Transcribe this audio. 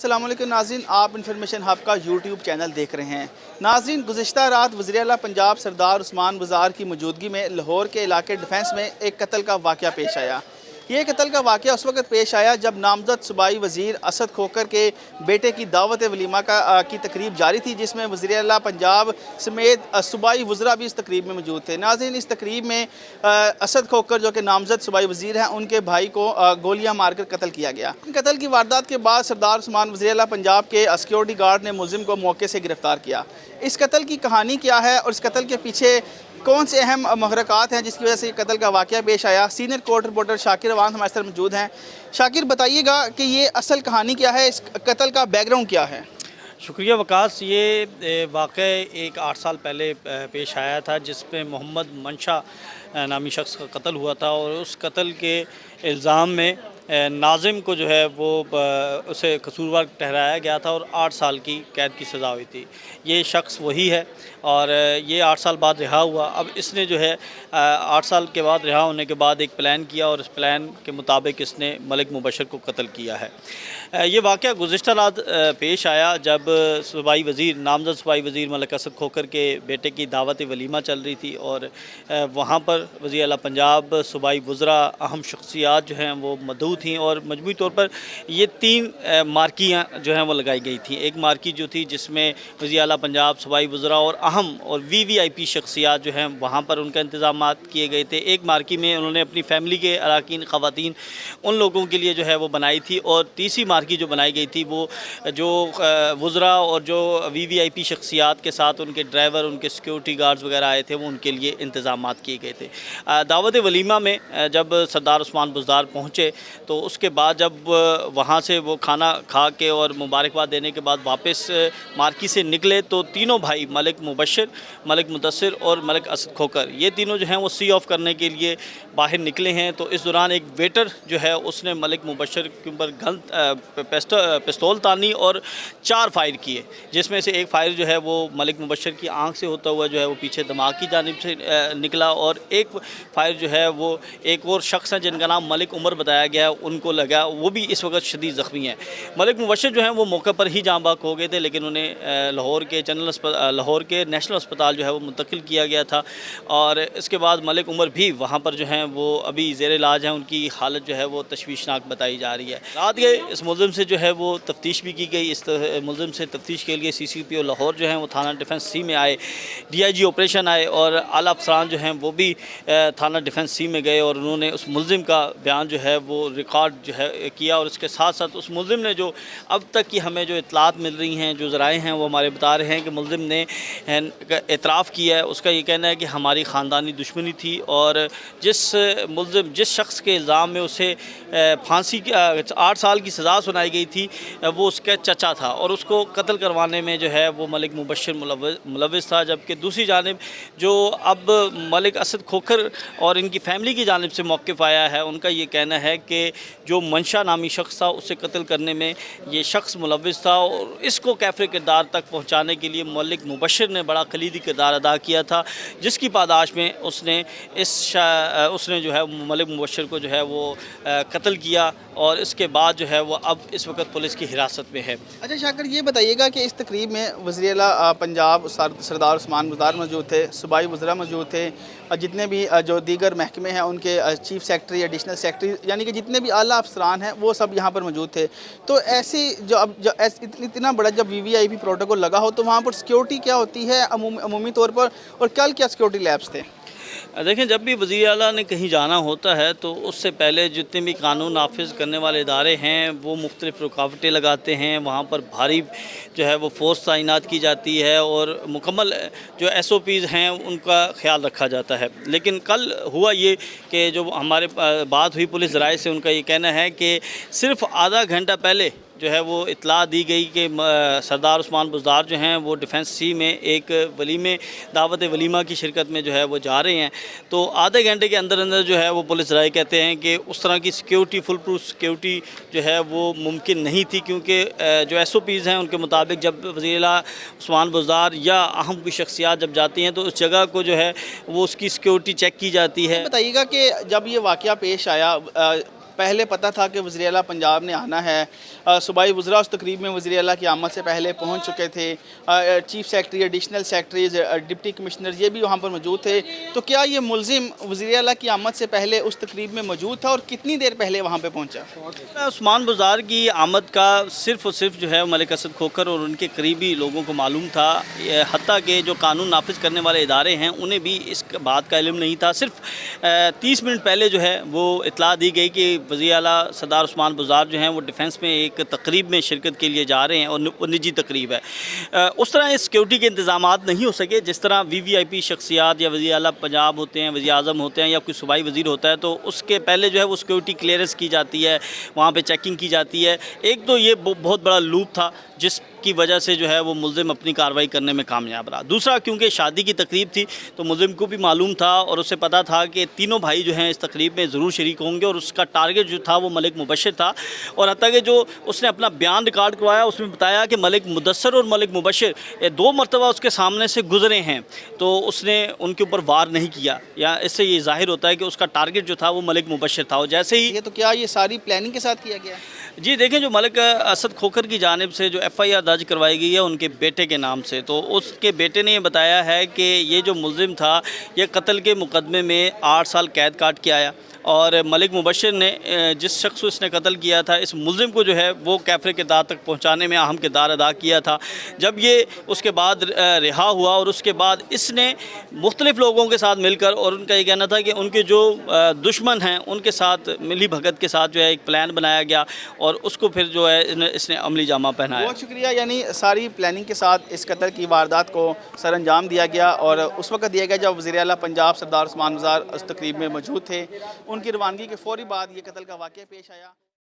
अस्सलाम वालेकुम नाज़रीन, आप इन्फॉर्मेशन हब का यूट्यूब चैनल देख रहे हैं। नाज़रीन, गुज़िश्ता रात वज़ीर आला पंजाब सरदार उस्मान बुज़दार की मौजूदगी में लाहौर के इलाके डिफेंस में एक कत्ल का वाक़या पेश आया। ये कत्ल का वाक़या उस वक्त पेश आया जब नामज़द सूबाई वज़ीर असद खोखर के बेटे की दावत वलीमा की तकरीब जारी थी, जिसमें वज़ीर आला पंजाब समेत सूबाई वज़रा भी इस तकरीब में मौजूद थे। नाज़रीन, इस तकरीब में असद खोखर जो कि नामज़द सूबाई वज़ीर हैं, उनके भाई को गोलियां मारकर कत्ल किया गया। कत्ल की वारदात के बाद सरदार उस्मान वज़ीर आला पंजाब के सिक्योरिटी गार्ड ने मुलजिम को मौके से गिरफ्तार किया। इस कत्ल की कहानी क्या है और इस कत्ल के पीछे कौन से अहम महरक़ात हैं जिसकी वजह से कत्ल का वाक़या पेश आया, senior court reporter Shakir Awan हमारे साथ मौजूद हैं। शाकिर, बताइएगा कि ये असल कहानी क्या है, इस कत्ल का बैकग्राउंड क्या है? शुक्रिया वकास। ये वाक़या एक 8 साल पहले पेश आया था, जिसमें मोहम्मद मंशा नामी शख्स का कत्ल हुआ था और उस कत्ल के इल्ज़ाम में नाज़िम को जो है वो उसे कसूरवार ठहराया गया था और 8 साल की कैद की सज़ा हुई थी। ये शख्स वही है और ये 8 साल बाद रिहा हुआ। अब इसने जो है 8 साल के बाद रिहा होने के बाद एक प्लान किया और इस प्लान के मुताबिक इसने मलिक मुबशर को कत्ल किया है। ये वाक़या गुज़िश्ता रात पेश आया जब सूबाई वज़ीर नामज़द सूबाई वज़ीर मलिक असद खोखर के बेटे की दावत वलीमा चल रही थी और वहाँ पर वज़ीर आला पंजाब, सूबाई वज़रा, अहम शख्सियात जो हैं वो मौजूद थी और मजमूई तौर पर ये 3 मार्कियाँ जो हैं वो लगाई गई थी। एक मार्की जो थी जिसमें वज़ीर आला पंजाब, सूबाई वज़रा और अहम और वीवीआईपी शख्सियात जो हैं वहाँ पर उनका इंतज़ामात किए गए थे। एक मार्की में उन्होंने अपनी फैमिली के अरकान ख़वातीन उन लोगों के लिए जो है वो बनाई थी और तीसरी मार्की जो बनाई गई थी वो जो वज़रा और जो वीवीआईपी शख्सियात के साथ उनके ड्राइवर, उनके सिक्योरिटी गार्ड्स वगैरह आए थे, वो उनके लिए इंतज़ामात किए गए थे। दावत वलीमा में जब सरदार उस्मान बुज़दार पहुँचे तो उसके बाद जब वहाँ से वो खाना खा के और मुबारकबाद देने के बाद वापस मार्की से निकले तो तीनों भाई मलिक मुबशर, मलिक मुदस्सिर और मलिक असद खोखर, ये तीनों जो हैं वो सी ऑफ करने के लिए बाहर निकले हैं। तो इस दौरान एक वेटर जो है उसने मलिक मुबशर के ऊपर गन पिस्तौल तानी और 4 फायर किए, जिसमें से एक फायर जो है वो मलिक मुबशर की आँख से होता हुआ जो है वो पीछे दिमाग की जानिब से निकला और एक फायर जो है वो एक और शख्स है जिनका नाम मलिक उमर बताया गया, उनको लगा, वो भी इस वक्त शदीद ज़ख्मी है। मलिक मुबशर जो हैं वो मौके पर ही जाँ बाक हो गए थे, लेकिन उन्हें लाहौर के नेशनल अस्पताल जो है वो मुंतकिल किया गया था और इसके बाद मलिक उमर भी वहाँ पर जो हैं वो अभी ज़ेर इलाज हैं, उनकी हालत जो है वो तशवीशनाक बताई जा रही है। रात गए इस मुलजिम से जो है वो तफ्तीश भी की गई। इस मुलजिम से तफ्तीश के लिए CCPO लाहौर जो हैं वो थाना डिफेंस C में आए, DIG ऑपरेशन आए और आला अफसरान जो हैं वो भी थाना डिफेंस C में गए और उन्होंने उस मुलजिम का बयान जो है वो रिकॉर्ड जो है किया और इसके साथ साथ उस मुलजिम ने जो अब तक की हमें जो इतलात मिल रही हैं, जो ज़राए हैं, वो हमारे बता रहे हैं कि मुलजिम ने एतराफ़ किया है। उसका ये कहना है कि हमारी ख़ानदानी दुश्मनी थी और जिस शख्स के इल्ज़ाम में उसे फांसी की 8 साल की सज़ा सुनाई गई थी वो उसका चचा था और उसको कत्ल करवाने में जो है वो मलिक मुबशर मुलव्विस था। जबकि दूसरी जानिब जो अब मलिक असद खोखर और इनकी फ़ैमिली की जानिब से मौक़िफ़ आया है, उनका ये कहना है कि जो मंशा नामी शख्स था उसे कत्ल करने में ये शख्स मुलव्विस था और इसको कैफ़े किरदार तक पहुँचाने के लिए मलिक मुबशर ने बड़ा कलीदी किरदार अदा किया था, जिसकी पादाश में उसने जो है मलिक मुबशर को जो है वो कत्ल किया और इसके बाद जो है वो अब इस वक्त पुलिस की हिरासत में है। अच्छा शाकिर, ये बताइएगा कि इस तकरीब में वज़ीर आला पंजाब सरदार उस्मान बुज़दार मौजूद थे, सूबाई वज़रा मौजूद थे, जितने भी जो दीगर महकमे हैं उनके चीफ सेक्रेटरी, एडिशनल सेक्रेटरी, यानी कि जितने भी आला अफसरान हैं वो सब यहाँ पर मौजूद थे। तो ऐसी इतना बड़ा जब VVIP प्रोटोकॉल लगा हो तो वहाँ पर सिक्योरिटी क्या होती है अमूमी तौर पर, और कल क्या सिक्योरिटी लैब्स थे? देखें, जब भी वज़ीर आला ने कहीं जाना होता है तो उससे पहले जितने भी कानून नाफिज करने वाले इदारे हैं वो मुख्तलिफ़ रुकावटें लगाते हैं। वहाँ पर भारी जो है वो फ़ोर्स तैनात की जाती है और मुकम्मल जो SOPs हैं उनका ख्याल रखा जाता है। लेकिन कल हुआ ये कि जो हमारे बात हुई पुलिस ज़राए से, उनका ये कहना है कि सिर्फ़ आधा घंटा पहले जो है वो इतला दी गई कि सरदार उस्मान बुज़दार जो हैं वो डिफेंस C में एक दावत वलीमा की शिरकत में जो है वो जा रहे हैं। तो आधे घंटे के अंदर अंदर जो है वो पुलिस राय कहते हैं कि उस तरह की सिक्योरिटी, फुल प्रूफ सिक्योरिटी जो है वो मुमकिन नहीं थी, क्योंकि जो SOPs हैं उनके मुताबिक जब वज़ीर आला उस्मान बुज़दार या अहम कोई शख्सियात जब जाती हैं तो उस जगह को जो है वो उसकी सिक्योरिटी चेक की जाती है। बताइएगा कि जब ये वाक़या पेश आया पहले पता था कि वज़ीर आला पंजाब ने आना है। सूबाई वज़रा उस तकरीब में वज़ीर आला की आमद से पहले पहुँच चुके थे। Chief secretary, additional secretaries, deputy commissioner ये भी वहाँ पर मौजूद थे। तो क्या ये मुल्ज़िम वज़ीर आला की आमद से पहले उस तकरीब में मौजूद था और कितनी देर पहले वहाँ पर पहुँचा? उस्मान बुज़ार की आमद का सिर्फ़ और सिर्फ जो है मलिक असद खोखर और उनके करीबी लोगों को मालूम था। हत्ता के जो कानून नाफिज करने वाले इदारे हैं उन्हें भी इस बात का इल्म नहीं था। सिर्फ 30 मिनट पहले जो है वो इतला दी गई कि वज़ीर आला सरदार उस्मान बुज़ार जो हैं वो डिफेंस में एक तकरीब में शिरकत के लिए जा रहे हैं और वो निजी तकरीब है। उस तरह सिक्योरिटी के इंतजाम नहीं हो सके जिस तरह VVIP शख्सियात या वज़ीर आला पंजाब होते हैं, वज़ीर आज़म होते हैं या कोई सूबाई वज़ीर होता है, तो उसके पहले जो है वो सिक्योरिटी क्लियरेंस की जाती है, वहाँ पर चेकिंग की जाती है। एक तो ये बहुत बड़ा लूप था जिसकी वजह से जो है वो मुल्ज़िम अपनी कार्रवाई करने में कामयाब रहा। दूसरा, क्योंकि शादी की तकरीब थी तो मुल्ज़िम को भी मालूम था और उसे पता था कि तीनों भाई जो हैं इस तकरीब में ज़रूर शरीक होंगे और उसका टारगेट जो था वो मलिक मुबशर था। और हत्ता कि जो उसने अपना बयान रिकॉर्ड करवाया उसमें बताया कि मलिक मुदस्सर और मलिक मुबशर 2 मरतबा उसके सामने से गुजरे हैं, तो उसने उनके ऊपर वार नहीं किया। या इससे ये ज़ाहिर होता है कि उसका टारगेट जो था वो मलिक मुबशर था। और जैसे ही तो क्या ये सारी प्लानिंग के साथ किया गया? जी देखें, जो मलिक असद खोखर की जानिब से जो FIR दर्ज करवाई गई है उनके बेटे के नाम से, तो उसके बेटे ने ये बताया है कि ये जो मुल्ज़िम था ये कत्ल के मुकदमे में 8 साल कैद काट के आया और मलिक मुबशर ने जिस शख्स को इसने कत्ल किया था इस मुल्ज़िम को जो है वो कैफ़रे के दार तक पहुँचाने में अहम किरदार अदा किया था। जब ये उसके बाद रिहा हुआ और उसके बाद इसने मुख्तलिफ़ लोगों के साथ मिलकर, और उनका ये कहना था कि उनके जो दुश्मन हैं उनके साथ मिली भगत के साथ जो है एक प्लान बनाया गया और उसको फिर जो है इसने अमली जामा पहनाया। बहुत शुक्रिया। यानी सारी प्लानिंग के साथ इस कत्ल की वारदात को सर अंजाम दिया गया और उस वक्त दिया गया जब वज़ीर आला पंजाब सरदार उस्मान बुज़ार उस तकरीब में मौजूद थे। उनकी रवानगी के फ़ौरी बाद ये कत्ल का वाक़या पेश आया।